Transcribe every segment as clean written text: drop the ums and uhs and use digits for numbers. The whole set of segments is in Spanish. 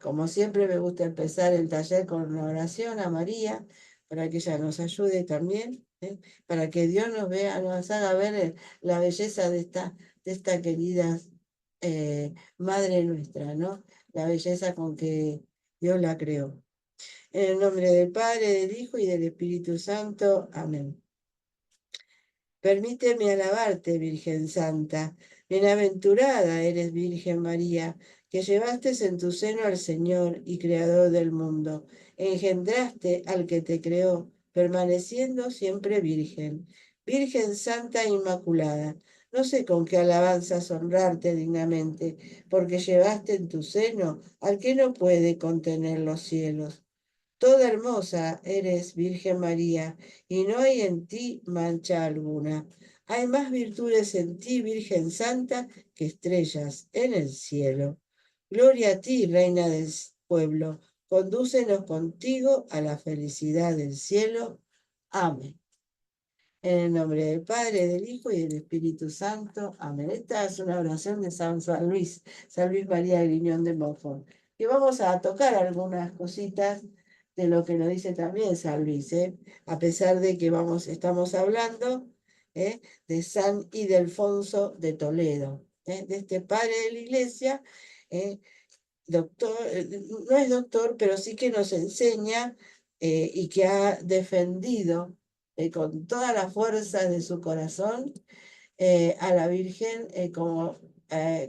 Como siempre me gusta empezar el taller con una oración a María, para que ella nos ayude también, para que Dios nos vea, nos haga ver la belleza de esta querida Madre nuestra, ¿no? La belleza con que Dios la creó. En el nombre del Padre, del Hijo y del Espíritu Santo. Amén. Permíteme alabarte, Virgen Santa. Bienaventurada eres, Virgen María, que llevaste en tu seno al Señor y Creador del mundo. Engendraste al que te creó, permaneciendo siempre virgen. Virgen Santa e Inmaculada, no sé con qué alabanzas honrarte dignamente, porque llevaste en tu seno al que no puede contener los cielos. Toda hermosa eres, Virgen María, y no hay en ti mancha alguna. Hay más virtudes en ti, Virgen Santa, que estrellas en el cielo. Gloria a ti, Reina del pueblo. Condúcenos contigo a la felicidad del cielo. Amén. En el nombre del Padre, del Hijo y del Espíritu Santo. Amén. Esta es una oración de San Luis, San Luis María de Griñón de Montfort. Y vamos a tocar algunas cositas de lo que nos dice también San Luis, a pesar de que estamos hablando de San Ildefonso de Toledo, de este padre de la iglesia, doctor, no es doctor, pero sí que nos enseña y que ha defendido con toda la fuerza de su corazón a la Virgen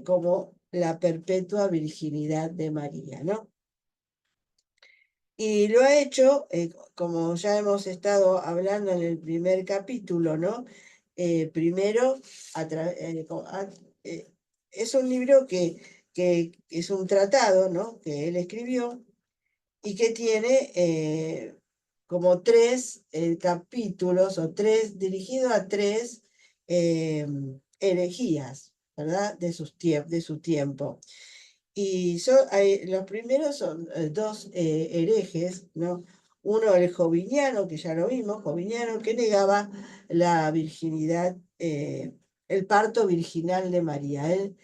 como la perpetua virginidad de María, ¿no? Y lo ha hecho, como ya hemos estado hablando en el primer capítulo, ¿no? Primero, eh, es un libro que es un tratado, ¿no? Que él escribió y que tiene como tres capítulos o tres, dirigido a tres herejías, ¿verdad? De su tiempo. Y los primeros son dos herejes, ¿no? Uno, el Joviniano, que ya lo vimos, Joviniano, que negaba la virginidad, el parto virginal de María. Él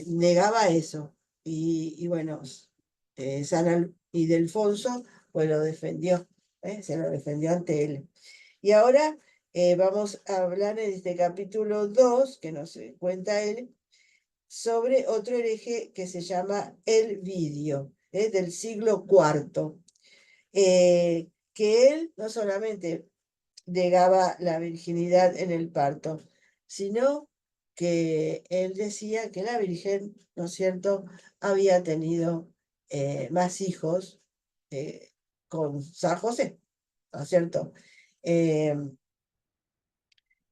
negaba eso. Y bueno, San Ildefonso, pues lo defendió, se lo defendió ante él. Y ahora vamos a hablar en este capítulo 2 que nos cuenta él, sobre otro hereje que se llama Elvidio, del siglo IV, que él no solamente negaba la virginidad en el parto, sino que él decía que la Virgen, ¿no es cierto?, había tenido más hijos con San José, ¿no es cierto? Eh,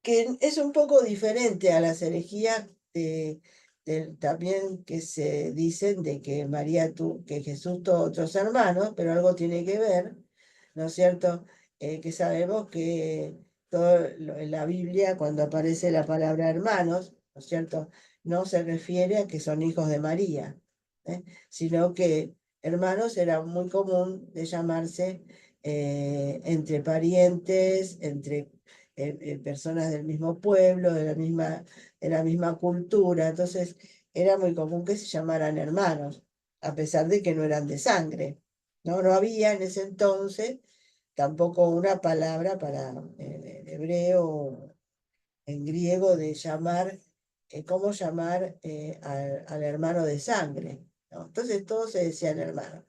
que es un poco diferente a las herejías también que se dicen de que que Jesús tuvo otros hermanos, pero algo tiene que ver, ¿no es cierto? Que sabemos que en la Biblia, cuando aparece la palabra hermanos, ¿no es cierto? No se refiere a que son hijos de María, sino que hermanos era muy común de llamarse entre parientes, entre personas del mismo pueblo, de la misma cultura. Entonces era muy común que se llamaran hermanos, a pesar de que no eran de sangre. No, no había en ese entonces tampoco una palabra para en hebreo, en griego, de llamar, cómo llamar al hermano de sangre, ¿no? Entonces todos se decían hermanos.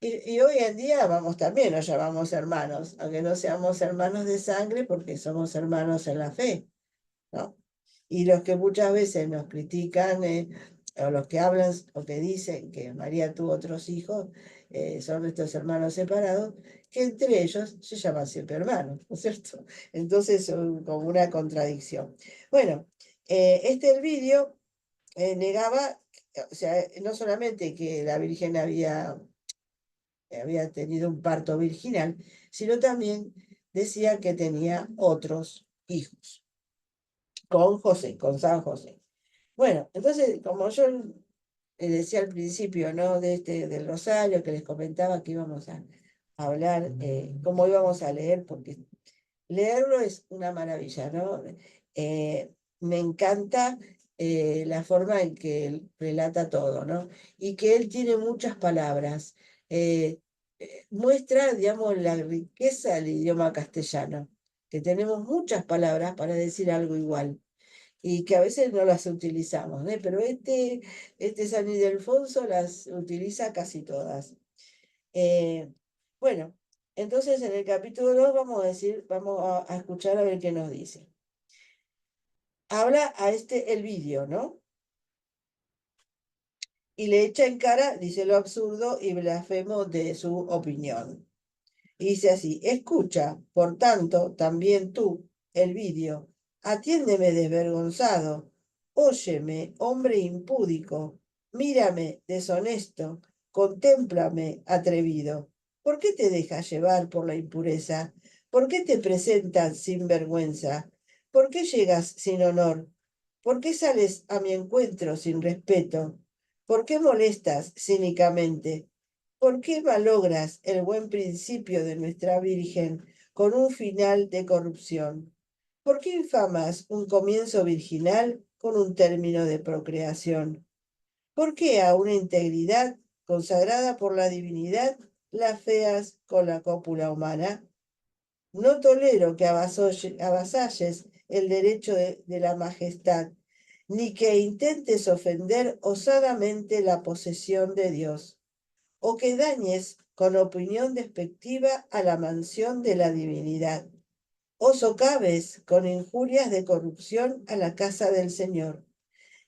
Y hoy en día vamos también, nos llamamos hermanos, aunque no seamos hermanos de sangre, porque somos hermanos en la fe, ¿no? Y los que muchas veces nos critican, o los que hablan o que dicen que María tuvo otros hijos, son estos hermanos separados, que entre ellos se llaman siempre hermanos, ¿no es cierto? Entonces son como una contradicción. Bueno, el vídeo negaba, o sea, no solamente que la Virgen había tenido un parto virginal, sino también decía que tenía otros hijos con José, con San José. Bueno, entonces, como yo les decía al principio, ¿no? Del rosario, que les comentaba que íbamos a hablar, cómo íbamos a leer, porque leerlo es una maravilla, ¿no? Me encanta la forma en que él relata todo, ¿no? Y que él tiene muchas palabras. Muestra, digamos, la riqueza del idioma castellano, que tenemos muchas palabras para decir algo igual y que a veces no las utilizamos, ¿eh? Pero este San Ildefonso las utiliza casi todas. Eh, bueno, entonces en el capítulo 2 vamos a decir, vamos a escuchar a ver qué nos dice. Habla a el vídeo, ¿no? Y le echa en cara, dice lo absurdo y blasfemo de su opinión. Y dice así, escucha, por tanto, también tú, el vídeo, atiéndeme desvergonzado, óyeme, hombre impúdico, mírame, deshonesto, contémplame, atrevido. ¿Por qué te dejas llevar por la impureza? ¿Por qué te presentas sin vergüenza? ¿Por qué llegas sin honor? ¿Por qué sales a mi encuentro sin respeto? ¿Por qué molestas cínicamente? ¿Por qué malogras el buen principio de nuestra Virgen con un final de corrupción? ¿Por qué infamas un comienzo virginal con un término de procreación? ¿Por qué a una integridad consagrada por la divinidad la feas con la cópula humana? No tolero que avasalles el derecho de la majestad, ni que intentes ofender osadamente la posesión de Dios o que dañes con opinión despectiva a la mansión de la divinidad, o socaves con injurias de corrupción a la casa del Señor,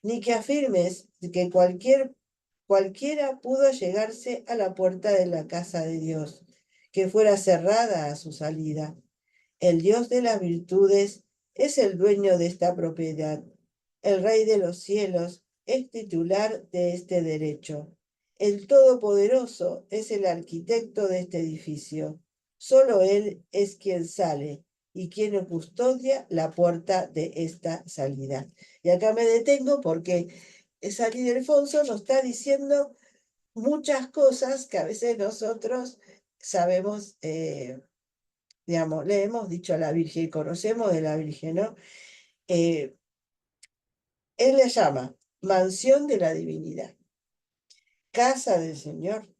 ni que afirmes que cualquiera pudo llegarse a la puerta de la casa de Dios, que fuera cerrada a su salida. El Dios de las virtudes es el dueño de esta propiedad. El Rey de los cielos es titular de este derecho. El Todopoderoso es el arquitecto de este edificio. Solo Él es quien sale y quien custodia la puerta de esta salida. Y acá me detengo porque San Ildefonso nos está diciendo muchas cosas que a veces nosotros sabemos, digamos, le hemos dicho a la Virgen, conocemos de la Virgen, ¿no? Eh, Él le llama mansión de la divinidad, casa del Señor,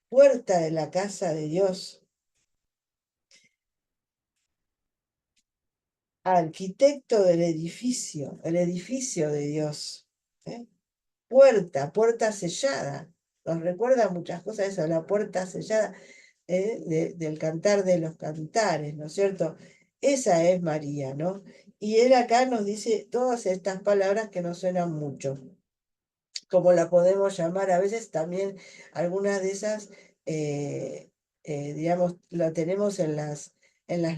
puerta de la casa de Dios, arquitecto del edificio, el edificio de Dios, ¿eh? Puerta sellada. Nos recuerda muchas cosas eso, la puerta sellada del cantar de los cantares, ¿no es cierto? Esa es María, ¿no? Y él acá nos dice todas estas palabras que nos suenan mucho, como la podemos llamar a veces también, algunas de esas, digamos, lo tenemos en las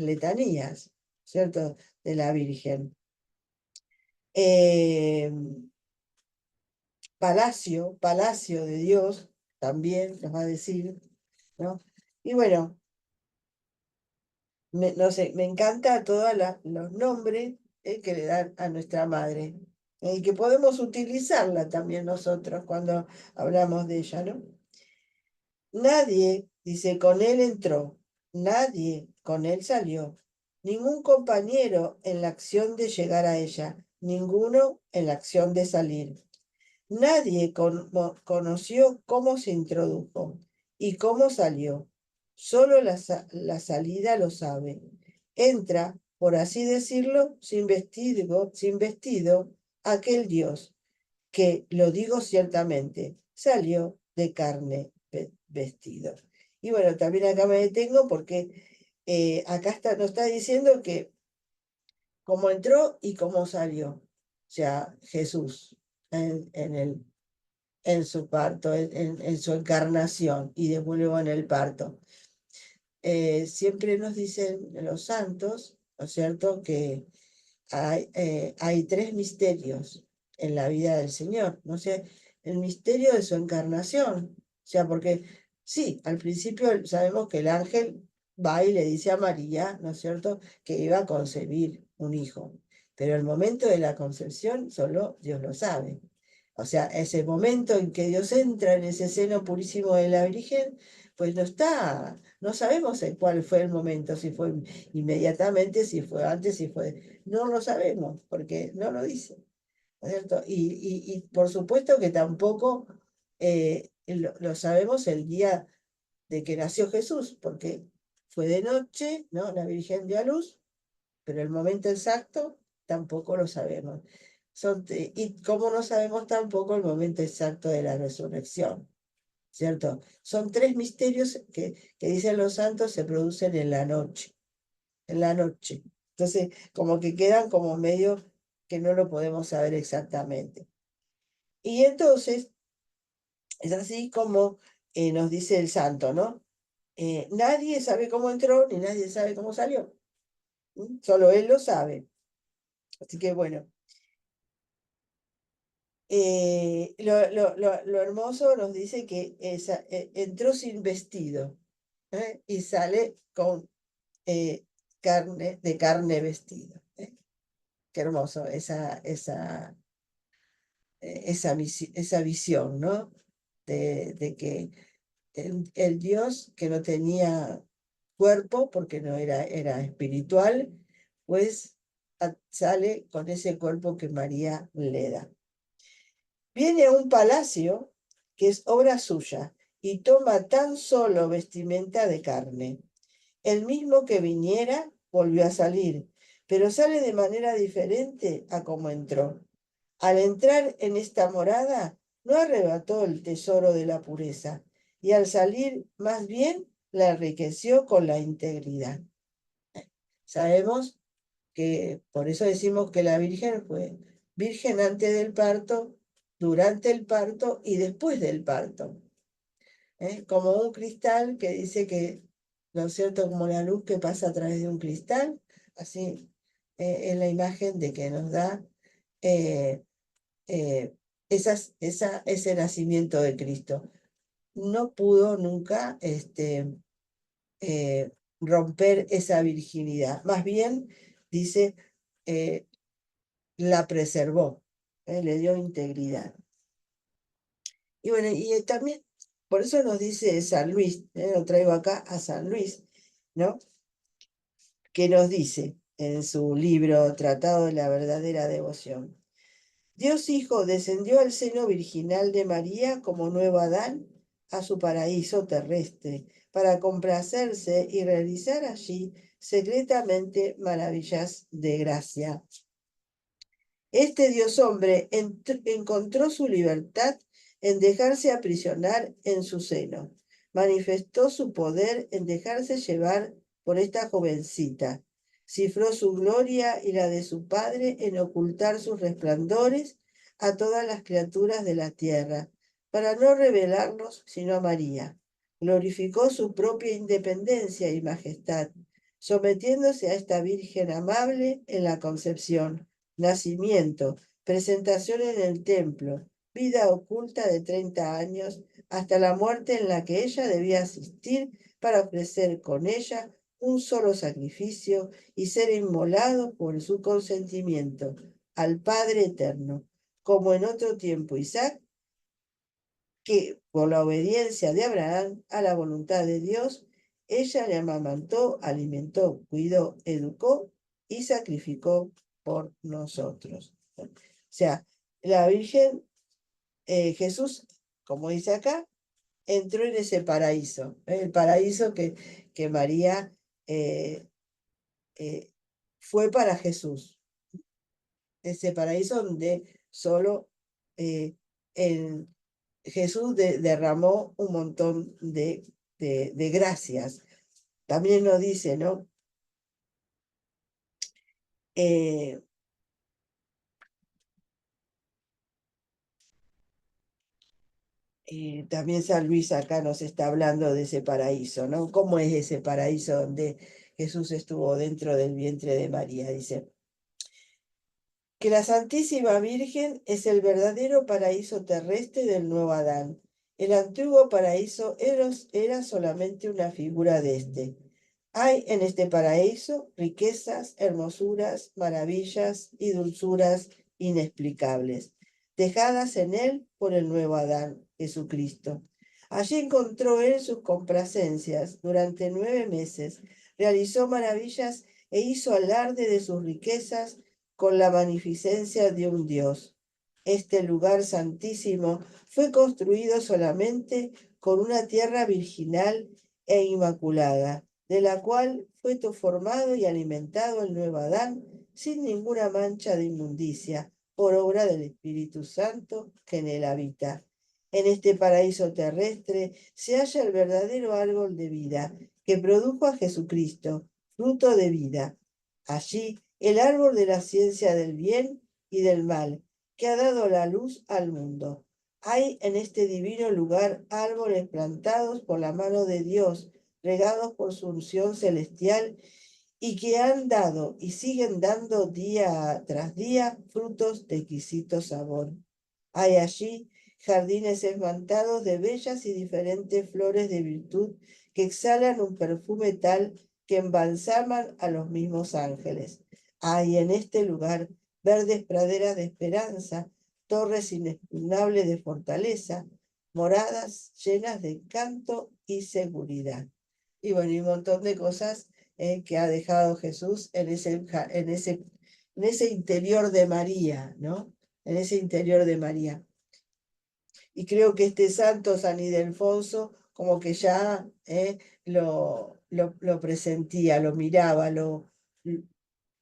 letanías, ¿cierto? De la Virgen. Eh, palacio de Dios, también nos va a decir, ¿no? Y bueno, no sé, me encanta todos los nombres que le dan a nuestra madre y que podemos utilizarla también nosotros cuando hablamos de ella, ¿no? Nadie, dice, con él entró, nadie con él salió, ningún compañero en la acción de llegar a ella, ninguno en la acción de salir. Nadie conoció cómo se introdujo y cómo salió. Solo la salida lo sabe. Entra, por así decirlo, sin vestido, aquel Dios, que, lo digo ciertamente, salió de carne vestido. Y bueno, también acá me detengo porque acá nos está diciendo que cómo entró y cómo salió. O sea, Jesús en su parto, en su encarnación y después luego en el parto. Siempre nos dicen los santos, ¿no es cierto?, que hay tres misterios en la vida del Señor, ¿no? O sea, el misterio de su encarnación, o sea, porque sí, al principio sabemos que el ángel va y le dice a María, ¿no es cierto?, que iba a concebir un hijo, pero el momento de la concepción solo Dios lo sabe. O sea, ese momento en que Dios entra en ese seno purísimo de la Virgen, pues no sabemos en cuál fue el momento, si fue inmediatamente, si fue antes, si fue no lo sabemos, porque no lo dice. ¿cierto? Y por supuesto que tampoco lo sabemos el día de que nació Jesús, porque fue de noche, ¿no? La Virgen dio a luz, pero el momento exacto tampoco lo sabemos. Y como no sabemos tampoco el momento exacto de la resurrección, ¿cierto? Son tres misterios que dicen los santos se producen en la noche, en la noche. Entonces, como que quedan como medio que no lo podemos saber exactamente. Y entonces, es así como nos dice el santo, ¿no? Nadie sabe cómo entró ni nadie sabe cómo salió. Solo él lo sabe. Así que bueno, lo hermoso nos dice que entró sin vestido, y sale con de carne vestido. Qué hermoso esa visión, ¿no? De que el Dios que no tenía cuerpo, porque no era espiritual, pues sale con ese cuerpo que María le da. Viene a un palacio que es obra suya y toma tan solo vestimenta de carne. El mismo que viniera volvió a salir, pero sale de manera diferente a como entró. Al entrar en esta morada, no arrebató el tesoro de la pureza, y al salir, más bien, la enriqueció con la integridad. Sabemos que por eso decimos que la Virgen fue virgen antes del parto, durante el parto y después del parto. Como un cristal que dice que, ¿no es cierto?, como la luz que pasa a través de un cristal, así es la imagen de que nos da eh, eh, ese nacimiento de Cristo. No pudo nunca eh, romper esa virginidad, más bien, dice, eh, la preservó, le dio integridad. Y bueno, y también, por eso nos dice San Luis, lo traigo acá a San Luis, ¿no? Que nos dice en su libro Tratado de la Verdadera Devoción. Dios Hijo descendió al seno virginal de María como nuevo Adán a su paraíso terrestre, para complacerse y realizar allí secretamente maravillas de gracia. Este Dios hombre encontró su libertad en dejarse aprisionar en su seno. Manifestó su poder en dejarse llevar por esta jovencita. Cifró su gloria y la de su Padre en ocultar sus resplandores a todas las criaturas de la tierra, para no revelarlos sino a María. Glorificó su propia independencia y majestad, sometiéndose a esta Virgen amable en la concepción, nacimiento, presentación en el templo, vida oculta de 30 años, hasta la muerte en la que ella debía asistir para ofrecer con ella un solo sacrificio y ser inmolado por su consentimiento al Padre Eterno, como en otro tiempo Isaac, que por la obediencia de Abraham a la voluntad de Dios, ella le amamantó, alimentó, cuidó, educó y sacrificó por nosotros. O sea, la Virgen, Jesús, como dice acá, entró en ese paraíso, el paraíso que María eh, eh, fue para Jesús, ese paraíso donde solo eh, el, Jesús derramó un montón de gracias. También nos dice, ¿no? Eh, también San Luis acá nos está hablando de ese paraíso, ¿no? ¿Cómo es ese paraíso donde Jesús estuvo dentro del vientre de María? Dice que la Santísima Virgen es el verdadero paraíso terrestre del nuevo Adán. El antiguo paraíso era solamente una figura de este. Hay en este paraíso riquezas, hermosuras, maravillas y dulzuras inexplicables, dejadas en él por el nuevo Adán, Jesucristo. Allí encontró él sus complacencias durante 9 meses, realizó maravillas e hizo alarde de sus riquezas con la magnificencia de un Dios. Este lugar santísimo fue construido solamente con una tierra virginal e inmaculada, de la cual fue formado y alimentado el nuevo Adán sin ninguna mancha de inmundicia, por obra del Espíritu Santo que en él habita. En este paraíso terrestre se halla el verdadero árbol de vida que produjo a Jesucristo, fruto de vida. Allí, el árbol de la ciencia del bien y del mal, que ha dado la luz al mundo. Hay en este divino lugar árboles plantados por la mano de Dios, regados por su unción celestial, y que han dado y siguen dando día tras día frutos de exquisito sabor. Hay allí jardines esmaltados de bellas y diferentes flores de virtud que exhalan un perfume tal que embalsaman a los mismos ángeles. Hay en este lugar verdes praderas de esperanza, torres inexpugnables de fortaleza, moradas llenas de encanto y seguridad. Y bueno, y un montón de cosas que ha dejado Jesús en ese interior de María, ¿no? En ese interior de María. Y creo que este santo San Ildefonso como que ya lo presentía, lo miraba,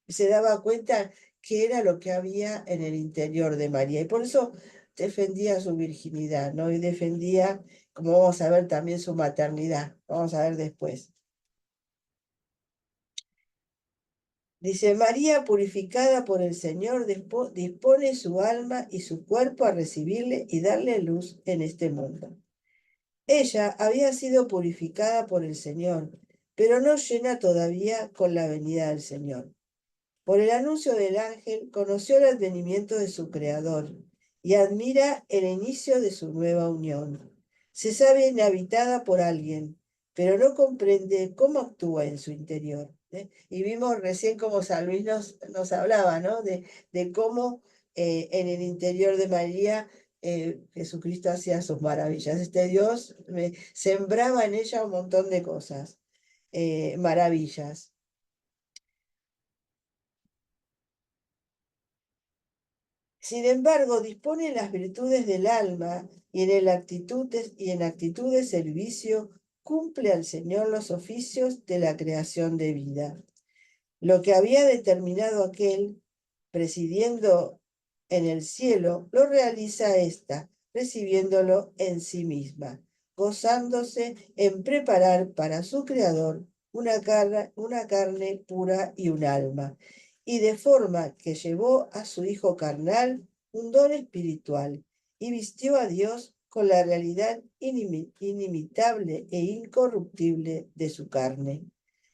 se daba cuenta que era lo que había en el interior de María. Y por eso defendía su virginidad, ¿no? Y defendía, como vamos a ver, también su maternidad. Vamos a ver después. Dice, María, purificada por el Señor, dispone su alma y su cuerpo a recibirle y darle luz en este mundo. Ella había sido purificada por el Señor, pero no llena todavía con la venida del Señor. Por el anuncio del ángel, conoció el advenimiento de su Creador y admira el inicio de su nueva unión. Se sabe inhabitada por alguien, pero no comprende cómo actúa en su interior. Y vimos recién cómo San Luis nos hablaba, ¿no? De cómo en el interior de María Jesucristo hacía sus maravillas. Este Dios sembraba en ella un montón de cosas, maravillas. Sin embargo, dispone las virtudes del alma y en actitud de servicio cumple al Señor los oficios de la creación de vida. Lo que había determinado aquel, presidiendo en el cielo, lo realiza ésta, recibiéndolo en sí misma, gozándose en preparar para su Creador una carne pura y un alma, y de forma que llevó a su Hijo carnal un don espiritual, y vistió a Dios con la realidad inimitable e incorruptible de su carne.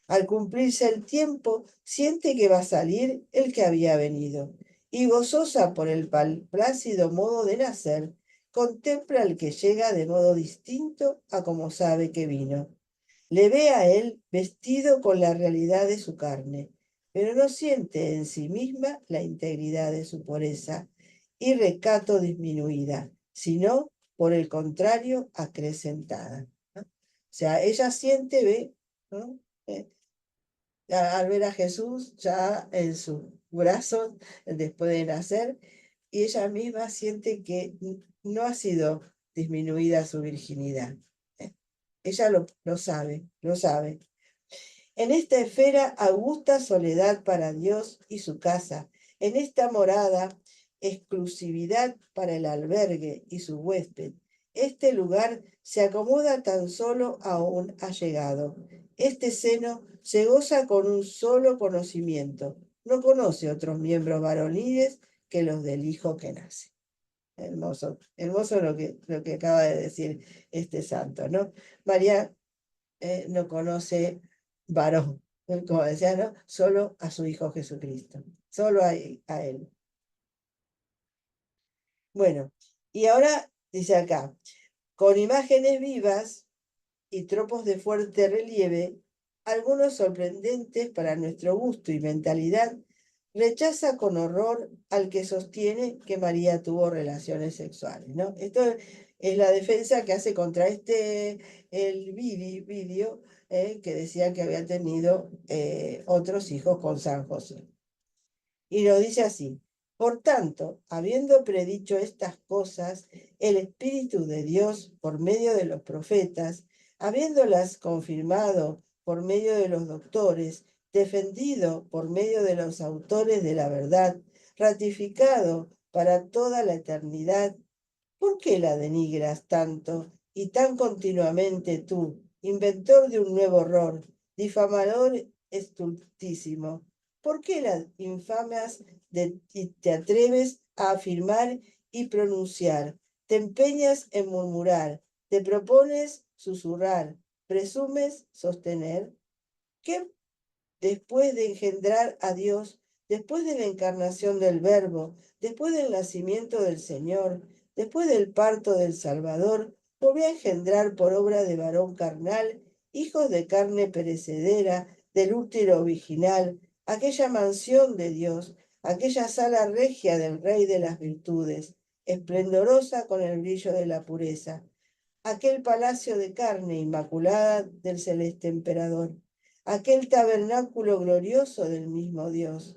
Al cumplirse el tiempo, siente que va a salir el que había venido, y gozosa por el plácido modo de nacer, contempla al que llega de modo distinto a como sabe que vino. Le ve a él vestido con la realidad de su carne, pero no siente en sí misma la integridad de su pureza y recato disminuida, sino, por el contrario, acrecentada, ¿no? O sea, ella siente, ve, ¿no? Al ver a Jesús ya en sus brazos después de nacer, y ella misma siente que no ha sido disminuida su virginidad. Ella lo sabe, lo sabe. En esta esfera, augusta soledad para Dios y su casa, en esta morada, exclusividad para el albergue y su huésped. Este lugar se acomoda tan solo a un allegado. Este seno se goza con un solo conocimiento. No conoce otros miembros varoniles que los del hijo que nace. Hermoso, hermoso lo que acaba de decir este santo, ¿no? María no conoce varón, como decía, ¿no? Solo a su Hijo Jesucristo, solo a Él. Bueno, y ahora dice acá, con imágenes vivas y tropos de fuerte relieve, algunos sorprendentes para nuestro gusto y mentalidad, rechaza con horror al que sostiene que María tuvo relaciones sexuales, ¿no? Esto es la defensa que hace contra el vídeo que decía que había tenido otros hijos con San José. Y lo dice así, Por tanto, habiendo predicho estas cosas, el Espíritu de Dios, por medio de los profetas, habiéndolas confirmado por medio de los doctores, defendido por medio de los autores de la verdad, ratificado para toda la eternidad, ¿por qué la denigras tanto y tan continuamente tú, inventor de un nuevo horror, difamador estultísimo? ¿Por qué la infamas y te atreves a afirmar y pronunciar? Te empeñas en murmurar, te propones susurrar, presumes sostener. ¿Qué después de engendrar a Dios, después de la encarnación del Verbo, después del nacimiento del Señor, después del parto del Salvador, volvió a engendrar por obra de varón carnal, hijos de carne perecedera, del útero original, aquella mansión de Dios, aquella sala regia del Rey de las virtudes, esplendorosa con el brillo de la pureza, aquel palacio de carne inmaculada del celeste emperador, aquel tabernáculo glorioso del mismo Dios,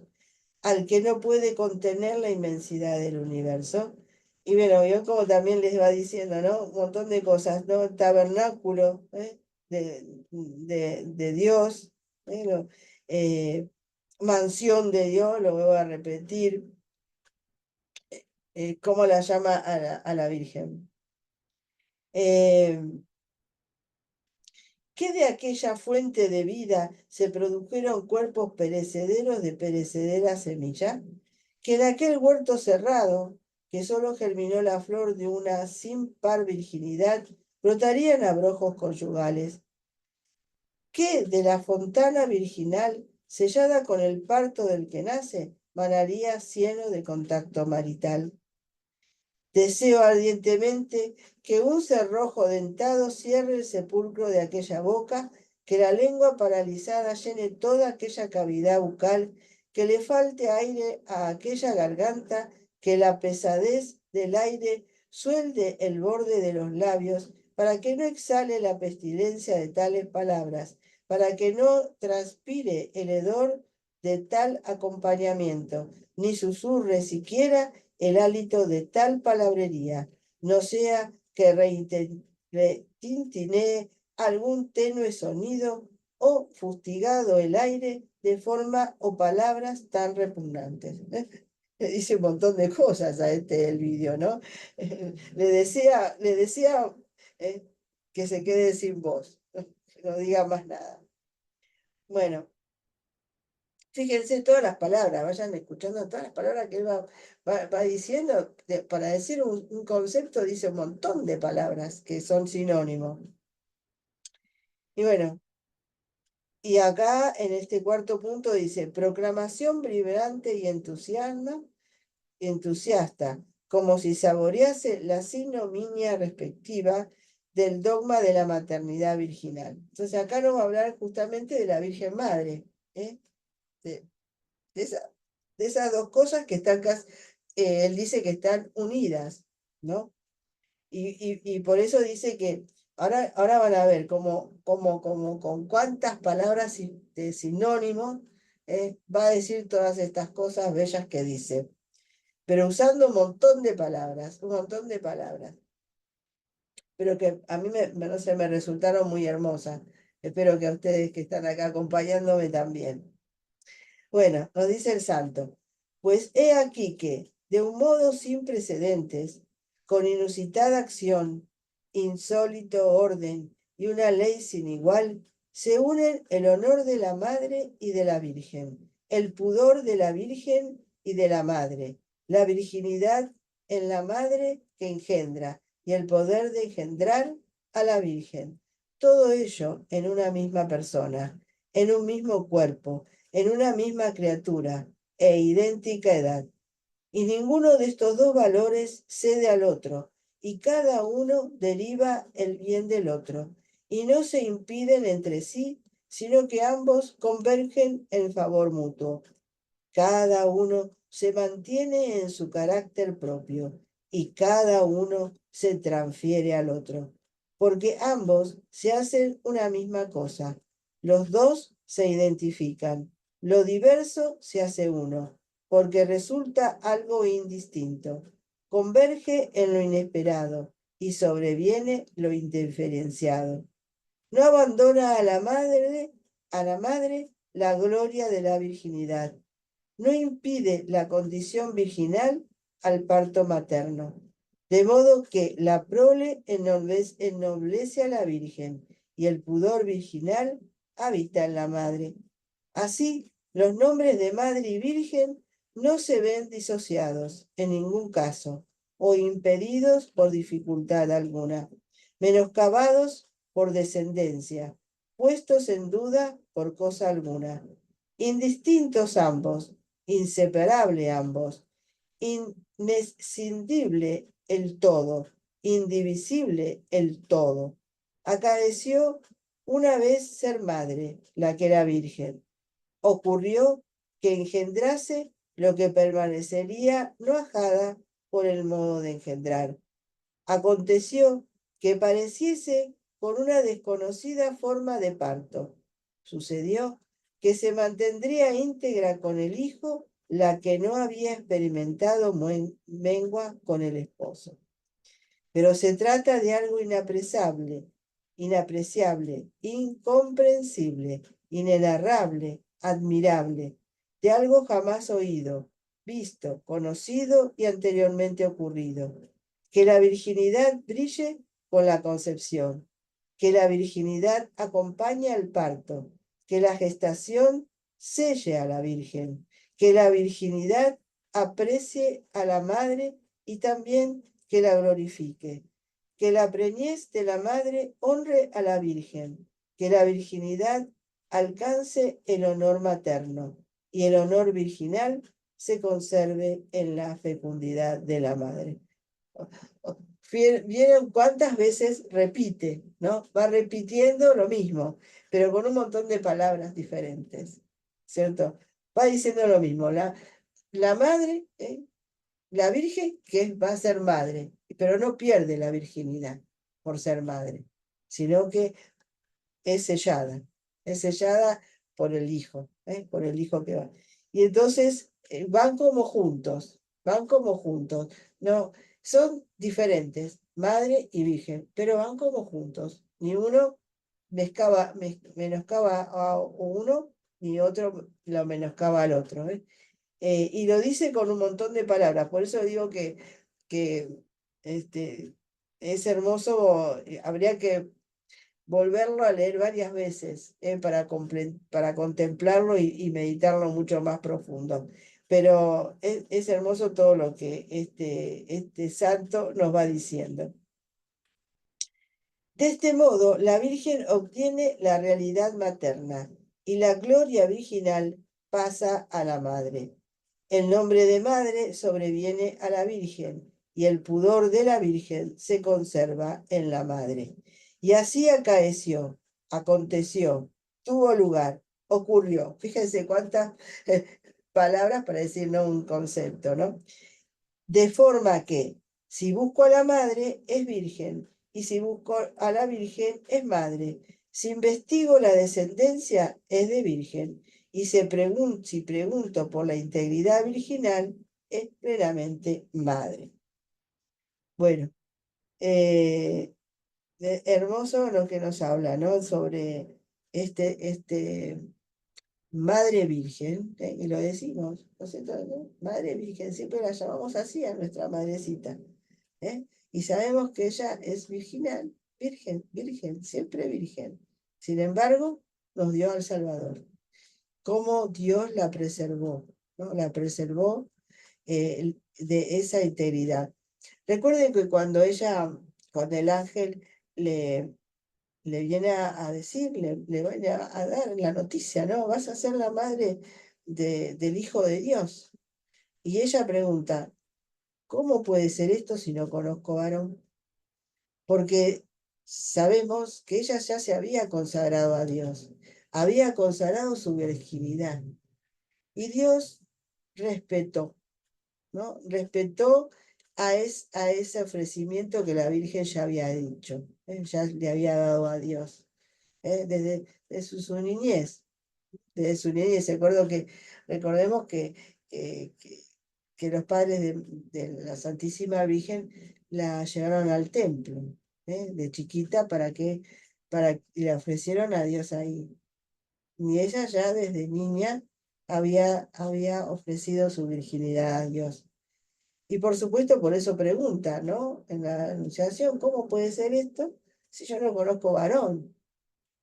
al que no puede contener la inmensidad del universo. Y bueno, yo como también les va diciendo, ¿no? Un montón de cosas, ¿no? Tabernáculo de Dios, ¿no? Mansión de Dios, lo voy a repetir, cómo la llama a la Virgen. ¿Qué de aquella fuente de vida se produjeron cuerpos perecederos de perecedera semilla? Que en aquel huerto cerrado, que solo germinó la flor de una sin par virginidad, brotarían abrojos conyugales. ¿Qué de la fontana virginal, sellada con el parto del que nace, manaría cieno de contacto marital? Deseo ardientemente que un cerrojo dentado cierre el sepulcro de aquella boca, que la lengua paralizada llene toda aquella cavidad bucal, que le falte aire a aquella garganta, que la pesadez del aire suelde el borde de los labios, para que no exhale la pestilencia de tales palabras, para que no transpire el hedor de tal acompañamiento, ni susurre siquiera el hálito de tal palabrería, no sea que retintinee algún tenue sonido o fustigado el aire de forma o palabras tan repugnantes. Le dice un montón de cosas a el vídeo, ¿no? Le decía que se quede sin voz, que no diga más nada. Bueno, fíjense todas las palabras, vayan escuchando todas las palabras que él va diciendo. Para decir un concepto dice un montón de palabras que son sinónimos. Y bueno, y acá en este cuarto punto dice, proclamación vibrante y entusiasta, como si saborease la signominia respectiva del dogma de la maternidad virginal. Entonces acá nos va a hablar justamente de la Virgen Madre, ¿eh? de, de esa, de esas dos cosas que están casi, él dice que están unidas, ¿no? Y por eso dice que ahora van a ver con cuántas palabras de sinónimos va a decir todas estas cosas bellas que dice, pero usando un montón de palabras, pero que a mí no sé, me resultaron muy hermosas. Espero que a ustedes que están acá acompañándome también. Bueno, nos dice el santo, pues he aquí que, de un modo sin precedentes, con inusitada acción, insólito orden y una ley sin igual, se unen el honor de la madre y de la virgen, el pudor de la virgen y de la madre, la virginidad en la madre que engendra y el poder de engendrar a la virgen. Todo ello en una misma persona, en un mismo cuerpo, en una misma criatura e idéntica edad. Y ninguno de estos dos valores cede al otro, y cada uno deriva el bien del otro, y no se impiden entre sí, sino que ambos convergen en favor mutuo. Cada uno se mantiene en su carácter propio, y cada uno se transfiere al otro, porque ambos se hacen una misma cosa. Los dos se identifican. Lo diverso se hace uno, porque resulta algo indistinto. Converge en lo inesperado y sobreviene lo indiferenciado. No abandona a la madre la gloria de la virginidad. No impide la condición virginal al parto materno. De modo que la prole ennoblece a la Virgen y el pudor virginal habita en la madre. Así, los nombres de madre y virgen no se ven disociados en ningún caso o impedidos por dificultad alguna, menoscabados por descendencia, puestos en duda por cosa alguna. Indistintos ambos, inseparable ambos, inescindible el todo, indivisible el todo. Acaeció una vez ser madre, la que era virgen. Ocurrió que engendrase lo que permanecería no ajada por el modo de engendrar. Aconteció que pareciese con una desconocida forma de parto. Sucedió que se mantendría íntegra con el hijo la que no había experimentado mengua con el esposo. Pero se trata de algo inapreciable, incomprensible, inenarrable, admirable, de algo jamás oído, visto, conocido y anteriormente ocurrido. Que la virginidad brille con la concepción, que la virginidad acompañe al parto, que la gestación selle a la Virgen, que la virginidad aprecie a la madre y también que la glorifique, que la preñez de la madre honre a la Virgen, que la virginidad alcance el honor materno y el honor virginal se conserve en la fecundidad de la madre. ¿Vieron cuántas veces repite, ¿no? Va repitiendo lo mismo, pero con un montón de palabras diferentes, ¿cierto? Va diciendo lo mismo. La madre, la virgen que va a ser madre, pero no pierde la virginidad por ser madre, sino que es sellada por el hijo, por el hijo que va. Y entonces van como juntos, no, son diferentes, madre y virgen, pero van como juntos, ni uno menoscaba a uno, ni otro lo menoscaba al otro, y lo dice con un montón de palabras, por eso digo que es hermoso, habría que volverlo a leer varias veces para contemplarlo y meditarlo mucho más profundo. Pero es hermoso todo lo que este santo nos va diciendo. De este modo, la Virgen obtiene la realidad materna y la gloria virginal pasa a la Madre. El nombre de Madre sobreviene a la Virgen y el pudor de la Virgen se conserva en la Madre. Y así aconteció, tuvo lugar, ocurrió. Fíjense cuántas palabras para decir no un concepto, ¿no? De forma que si busco a la Madre es Virgen y si busco a la Virgen es Madre. Si investigo la descendencia es de Virgen y si pregunto por la integridad virginal es plenamente Madre. Bueno, hermoso lo que nos habla, ¿no? Sobre este Madre Virgen, y lo decimos, ¿no es cierto? ¿No? Madre Virgen, siempre la llamamos así a nuestra madrecita, ¿eh? Y sabemos que ella es virginal, virgen, siempre virgen. Sin embargo, nos dio al Salvador. Cómo Dios la preservó, ¿no? La preservó de esa integridad. Recuerden que cuando el ángel le viene a decir, le viene a dar la noticia, ¿no? Vas a ser la madre del Hijo de Dios. Y ella pregunta, ¿cómo puede ser esto si no conozco varón? Porque sabemos que ella ya se había consagrado a Dios, había consagrado su virginidad. Y Dios respetó, ¿no? Respetó a ese ofrecimiento que la Virgen ya había dicho, ya le había dado a Dios. Desde su niñez, desde su niñez. Recordemos que que los padres de la Santísima Virgen la llevaron al templo, de chiquita, y le ofrecieron a Dios ahí. Y ella ya desde niña había ofrecido su virginidad a Dios. Y por supuesto, por eso pregunta, ¿no? En la Anunciación, ¿cómo puede ser esto si yo no conozco varón?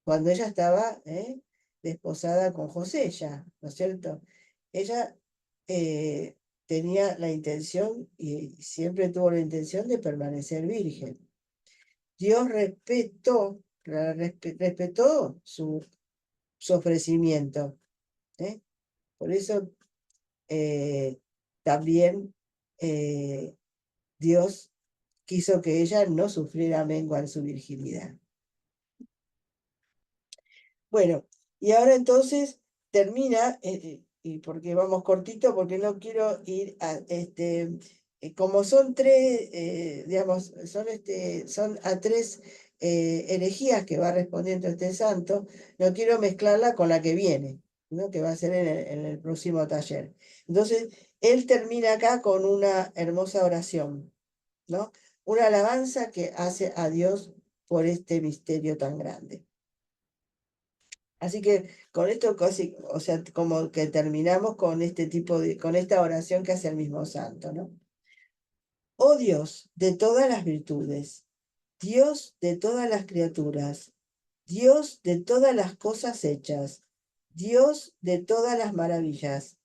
Cuando ella estaba desposada con José ya, ¿no es cierto? Ella eh, tenía la intención y siempre tuvo la intención de permanecer virgen. Dios respetó su ofrecimiento. ¿eh? Por eso también Dios quiso que ella no sufriera mengua en su virginidad. Bueno, y ahora entonces termina, y porque vamos cortito, porque no quiero ir a como son tres, digamos, son a tres herejías que va respondiendo este santo, no quiero mezclarla con la que viene, ¿no? Que va a ser en el próximo taller. Entonces, él termina acá con una hermosa oración, ¿no? Una alabanza que hace a Dios por este misterio tan grande. Así que con esto casi, o sea, como que terminamos con con esta oración que hace el mismo santo, ¿no? Oh Dios de todas las virtudes, Dios de todas las criaturas, Dios de todas las cosas hechas, Dios de todas las maravillas,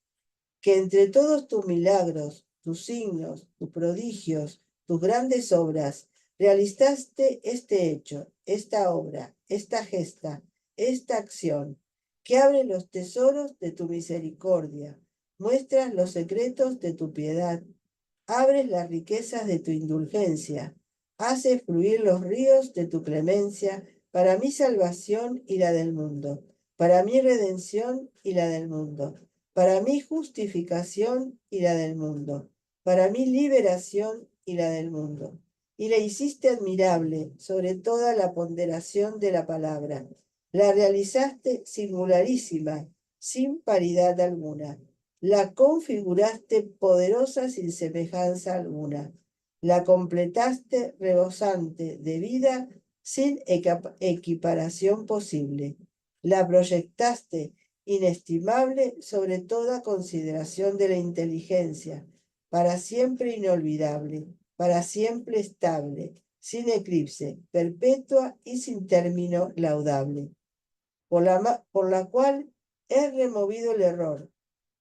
que entre todos tus milagros, tus signos, tus prodigios, tus grandes obras, realizaste este hecho, esta obra, esta gesta, esta acción, que abre los tesoros de tu misericordia, muestras los secretos de tu piedad, abres las riquezas de tu indulgencia, haces fluir los ríos de tu clemencia para mi salvación y la del mundo, para mi redención y la del mundo, para mi justificación y la del mundo, para mi liberación y la del mundo. Y la hiciste admirable sobre toda la ponderación de la palabra. La realizaste singularísima, sin paridad alguna. La configuraste poderosa sin semejanza alguna. La completaste rebosante de vida sin equiparación posible. La proyectaste inestimable sobre toda consideración de la inteligencia, para siempre inolvidable, para siempre estable, sin eclipse, perpetua y sin término laudable, por la cual es removido el error,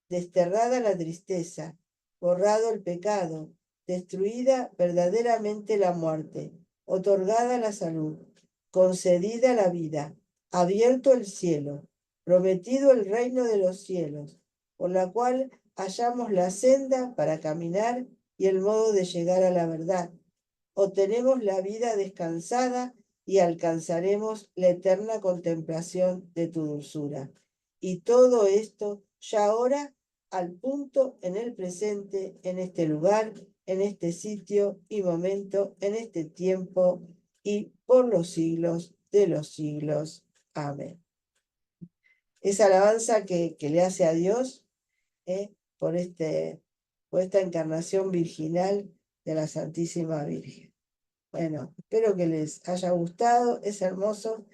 desterrada la tristeza, borrado el pecado, destruida verdaderamente la muerte, otorgada la salud, concedida la vida, abierto el cielo, prometido el reino de los cielos, por la cual hallamos la senda para caminar y el modo de llegar a la verdad. Obtenemos la vida descansada y alcanzaremos la eterna contemplación de tu dulzura. Y todo esto ya ahora al punto en el presente, en este lugar, en este sitio y momento, en este tiempo y por los siglos de los siglos. Amén. Esa alabanza que le hace a Dios por, por esta encarnación virginal de la Santísima Virgen. Bueno, espero que les haya gustado. Es hermoso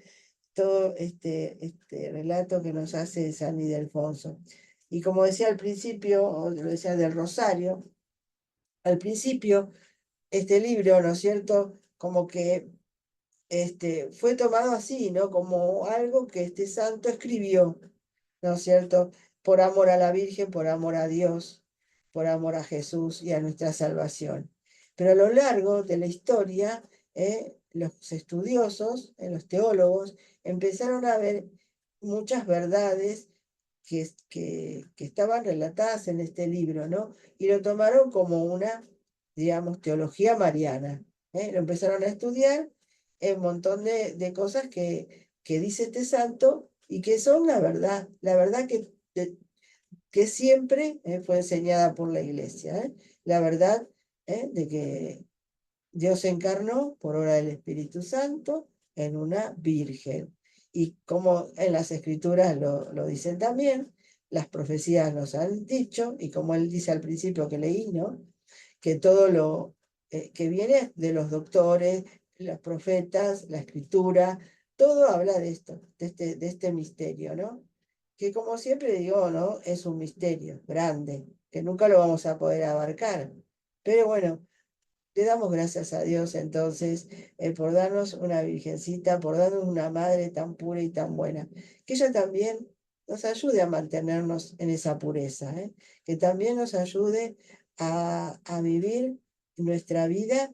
todo este relato que nos hace San Ildefonso. Y como decía al principio, o lo decía del Rosario, al principio, este libro, ¿no es cierto? Como que fue tomado así, ¿no? Como algo que este santo escribió, ¿no es cierto? Por amor a la Virgen, por amor a Dios, por amor a Jesús y a nuestra salvación. Pero a lo largo de la historia, los estudiosos, los teólogos, empezaron a ver muchas verdades que estaban relatadas en este libro, ¿no? Y lo tomaron como una, digamos, teología mariana. Lo empezaron a estudiar un montón de cosas que dice este santo y que son la verdad que siempre fue enseñada por la iglesia. La verdad de que Dios se encarnó por obra del Espíritu Santo en una virgen. Y como en las escrituras lo dicen también, las profecías nos han dicho, y como él dice al principio que leí, ¿no? Que todo lo que viene de los doctores, los profetas, la escritura, todo habla de esto, de este misterio, ¿no? Que como siempre digo, ¿no? Es un misterio grande, que nunca lo vamos a poder abarcar. Pero bueno, le damos gracias a Dios entonces por darnos una virgencita, por darnos una madre tan pura y tan buena. Que ella también nos ayude a mantenernos en esa pureza, ¿eh? Que también nos ayude a vivir nuestra vida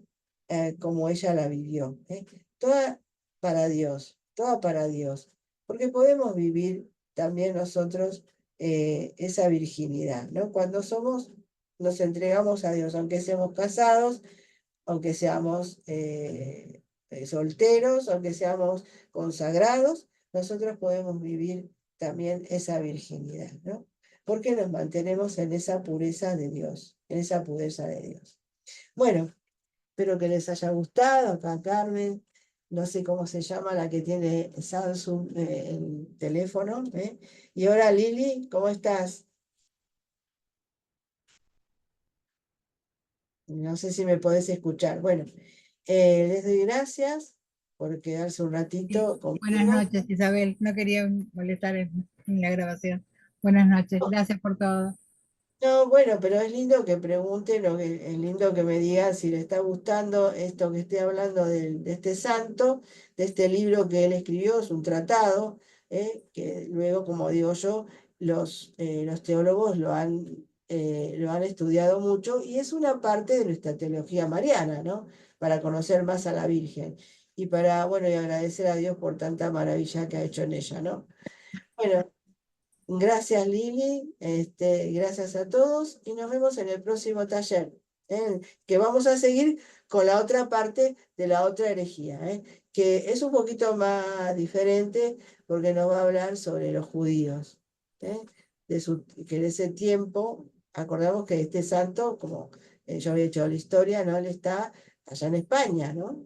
como ella la vivió, ¿eh? Toda para Dios, toda para Dios. Porque podemos vivir también nosotros esa virginidad, ¿no? Cuando nos entregamos a Dios, aunque seamos casados, aunque seamos solteros, aunque seamos consagrados, nosotros podemos vivir también esa virginidad, ¿no? Porque nos mantenemos en esa pureza de Dios, en esa pureza de Dios. Bueno, espero que les haya gustado. Acá Carmen, no sé cómo se llama la que tiene Samsung el teléfono, ¿eh? Y ahora Lili, ¿cómo estás? No sé si me podés escuchar. Bueno, les doy gracias por quedarse un Sí. ratito Buenas conmigo. noches, Isabel. No quería molestar en la grabación. Buenas noches. Gracias por todo. No, bueno, pero es lindo que pregunten, es lindo que me digan si le está gustando esto que estoy hablando de este santo, de este libro que él escribió, es un tratado, que luego, como digo yo, los teólogos lo han estudiado mucho y es una parte de nuestra teología mariana, ¿no? Para conocer más a la Virgen y para, bueno, y agradecer a Dios por tanta maravilla que ha hecho en ella, ¿no? Bueno. Gracias Lili, gracias a todos y nos vemos en el próximo taller, que vamos a seguir con la otra parte de la otra herejía, que es un poquito más diferente porque nos va a hablar sobre los judíos, ¿eh? Que en ese tiempo, acordamos que este santo, como yo había hecho la historia, ¿no? Él está allá en España, ¿no?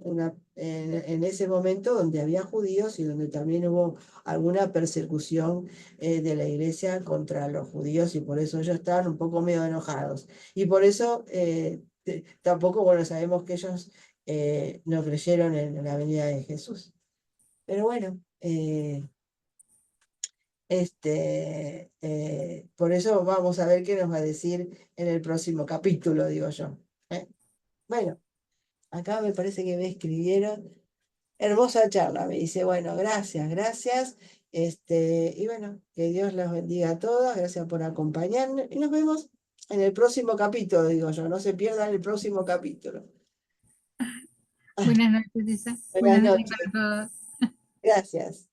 En ese momento donde había judíos y donde también hubo alguna persecución de la iglesia contra los judíos y por eso ellos estaban un poco medio enojados. Y por eso tampoco, bueno, sabemos que ellos no creyeron en la venida de Jesús. Pero bueno, por eso vamos a ver qué nos va a decir en el próximo capítulo, digo yo. ¿Eh? Bueno, acá me parece que me escribieron. Hermosa charla, me dice, bueno, gracias, gracias. Y bueno, que Dios los bendiga a todos, gracias por acompañarnos y nos vemos en el próximo capítulo, digo yo, no se pierdan el próximo capítulo. Buenas noches, Isa. Buenas Buenas noches noches, para todos. gracias.